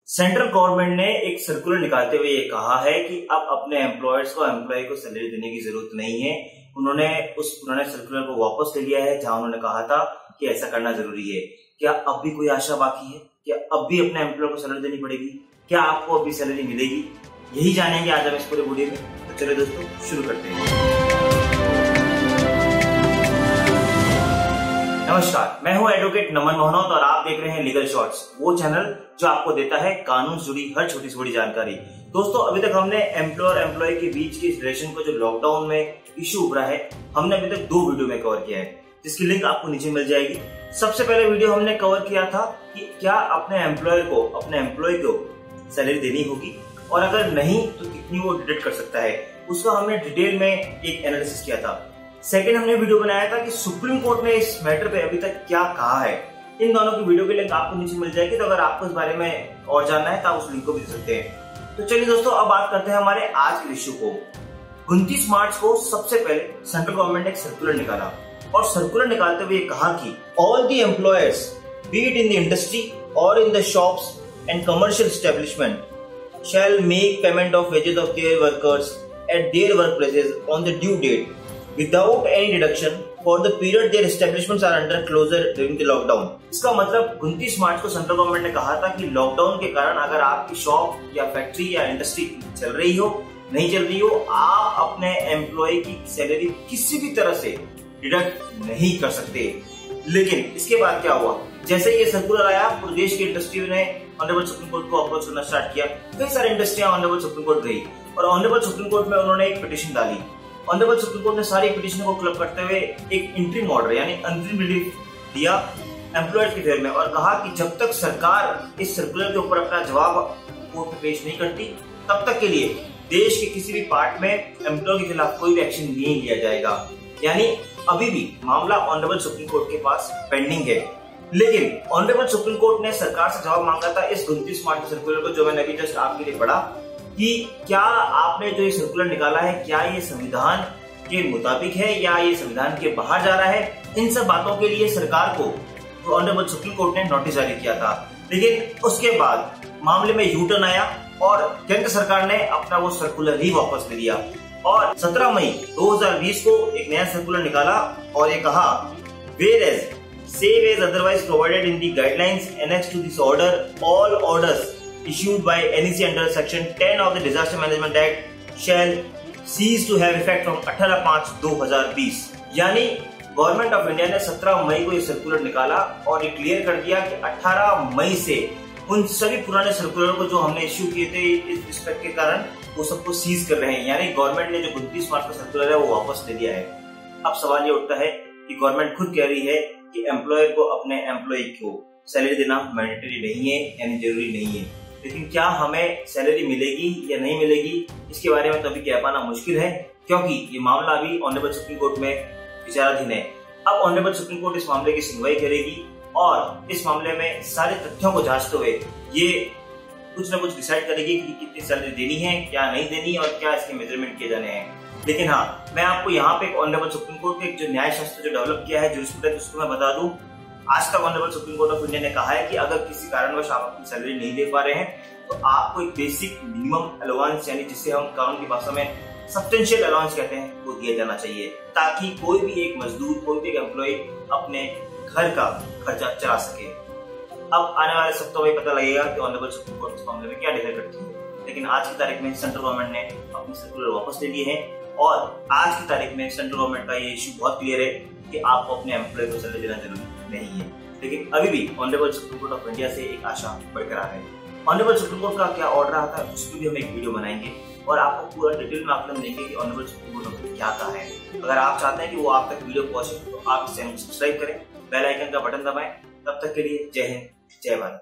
Central government ने एक circular निकालते हुए ये कहा है कि अब अपने एम्प्लॉयर्स को एम्प्लॉय को सैलरी देने की जरूरत नहीं है। उन्होंने उस पुराने सर्कुलर को वापस ले लिया है जहां उन्होंने कहा था कि ऐसा करना जरूरी है। क्या अब भी कोई आशा बाकी है? क्या अब भी अपने एम्प्लॉय को सैलरी देनी पड़ेगी? क्या आपको अभी सैलरी मिलेगी? यही जानेंगे आज हम इस पूरे वीडियो में। तो चलिए दोस्तों शुरू करते हैं। नमस्कार, मैं हूं एडवोकेट नमन मोहनोत और आप देख रहे हैं लीगल शॉर्ट्स, वो चैनल जो आपको देता है कानून से जुड़ी हर छोटी से बड़ी जानकारी। दोस्तों अभी तक हमने एम्प्लॉयर एम्प्लॉय के बीच के रिलेशन को जो लॉकडाउन में इश्यू उभरा है, हमने अभी तक 2 वीडियो में कवर किया है, जिसकी लिंक आपको नीचे मिल जाएगी। सबसे पहले वीडियो हमने कवर किया था कि क्या अपने एम्प्लॉयर को अपने एम्प्लॉय को सैलरी देनी होगी और अगर नहीं तो कितनी वो डिडक्ट कर सकता है, उसका हमने डिटेल में एक एनालिसिस किया था। सेकंड हमने वीडियो बनाया था कि सुप्रीम कोर्ट ने इस मैटर पे अभी तक क्या कहा है। इन दोनों की वीडियो की लिंक आपको नीचे मिल जाएगी, तो अगर आपको इस बारे में और जानना है तो आप उस लिंक को भी दे सकते हैं। तो चलिए दोस्तों अब बात करते हैं हमारे आज के इश्यू को। 29 मार्च को सबसे पहले सेंट्रल गवर्नमेंट ने एक सर्कुलर निकाला और सर्कुलर निकालते हुए कहा कि all the employers be it in the industry और in the shops and commercial establishment shall make payment of wages of their workers at their work places on the due date without any deduction for the period their establishments are under closure during the lockdown। इसका मतलब 29 मार्च को central government ने कहा था कि lockdown के कारण अगर आपकी शॉप या फैक्ट्री या इंडस्ट्री चल रही हो नहीं चल रही हो, आप अपने एम्प्लॉय की सैलरी किसी भी तरह से डिडक्ट नहीं कर सकते। लेकिन इसके बाद क्या हुआ, जैसे ये सर्कुलर आया प्रदेश की इंडस्ट्री ने ऑनरेबल सुप्रीम कोर्ट को अप्रोच करना स्टार्ट किया। कई सारी इंडस्ट्रियां ऑनरेबल सुप्रीम कोर्ट गई और ऑनरेबल सुप्रीम कोर्ट में उन्होंने एक पिटीशन डाली। ऑनरेबल सुप्रीम कोर्ट ने सारी पिटीशन को क्लब करते हुए एक इंटरिम ऑर्डर यानी अंतरिम रिलीफ दिया एम्प्लॉयर्स के फेवर में और कहा कि जब तक सरकार इस सर्कुलर के ऊपर अपना जवाब कोर्ट में पेश नहीं करती, तब तक के लिए देश के किसी भी पार्ट में एम्प्लॉय के खिलाफ कोई भी एक्शन नहीं लिया जाएगा। यानी अभी भी मामला ऑनरेबल सुप्रीम कोर्ट के पास पेंडिंग है। लेकिन ऑनरेबल सुप्रीम कोर्ट ने सरकार से जवाब मांगा था इस 29 मार्च सर्कुलर को, जो मैंने अभी जस्ट आपके लिए पढ़ा, कि क्या आपने जो ये सर्कुलर निकाला है क्या ये संविधान के मुताबिक है या ये संविधान के बाहर जा रहा है। इन सब बातों के लिए सरकार को ऑनरेबल सुप्रीम कोर्ट ने नोटिस जारी किया था। लेकिन उसके बाद मामले में यू टर्न आया और केंद्र सरकार ने अपना वो सर्कुलर ही वापस ले लिया और 17 मई 2020 को एक नया सर्कुलर निकाला और ये कहा, whereas save as otherwise provided in the guidelines annexed to this order, all orders issued by NEC under section 10 of the Disaster Management Act shall cease to have effect from 18/5/2020। यानी government of India ने 17 मई को ये circular निकाला और ये clear कर दिया कि 18 मई से उन सभी पुराने सर्कुलर को जो हमने इश्यू किए थे इस रिस्पेक्ट के कारण वो सबको सीज कर रहे हैं। यानी गवर्नमेंट ने जो 29 मार्च का सर्कुलर है वो वापस ले लिया है। अब सवाल ये उठता है कि गवर्नमेंट खुद कह रही है कि एम्प्लॉयर को अपने एम्प्लॉय को सैलरी देना मैंडेटरी नहीं है यानी जरूरी नहीं है, लेकिन क्या हमें सैलरी मिलेगी या नहीं मिलेगी इसके बारे में तो अभी कह पाना मुश्किल है, क्योंकि ये मामला अभी ऑनरेबल सुप्रीम कोर्ट में विचाराधीन है। अब ऑनरेबल सुप्रीम कोर्ट इस मामले की सुनवाई करेगी और इस मामले में सारे तथ्यों को जांचते हुए ये कुछ न कुछ डिसाइड करेगी कि कितनी सैलरी देनी है, क्या नहीं देनी और क्या इसके मेजरमेंट किए जाने हैं। लेकिन हाँ, मैं आपको यहाँ पे ऑनरेबल सुप्रीम कोर्ट के जो न्याय शास्त्र जो डेवलप किया है जूरिस्प्रूडेंस, उसको मैं बता दूं। आज तक honourable supreme court of India ने कहा है कि अगर किसी कारणवश आप अपनी सैलरी नहीं दे पा रहे हैं तो आपको एक बेसिक मिनिमम अलाउंस यानी जिसे हम कानून की भाषा में सब्सटेंशियल अलाउंस कहते हैं वो दिया जाना चाहिए, ताकि कोई भी एक मजदूर कोई भी एक एम्प्लॉय अपने घर का खर्चा चला सके। अब आने वाले सप्ताह में पता लगेगा कि ऑनरेबल सुप्रीम कोर्ट इस मामले में क्या डिसाइड करती है। लेकिन आज की तारीख में सेंट्रल गवर्नमेंट ने अपनी सर्कुलर वापस ले लिए हैं और आज की तारीख में सेंट्रल गवर्नमेंट का ये इश्यू बहुत क्लियर है कि आपको अपने एम्प्लॉय को सैलरी देना जरूरी नहीं है। लेकिन अभी भी honourable supreme court of India से एक आशा बरकरार है। ऑनरेबल सुप्रीम कोर्ट का क्या ऑर्डर आता है उस पर भी हम एक वीडियो बनाएंगे और आपको पूरा डिटेल में आकलन देंगे कि honourable supreme court of India क्या कहा है। अगर आप चाहते हैं कि वो आप तक वीडियो पहुंचे तो आप इस चैनल को सब्सक्राइब करें, बेल आइकन का बटन दबाएं। तब तक के लिए जय हिंद, जय भारत।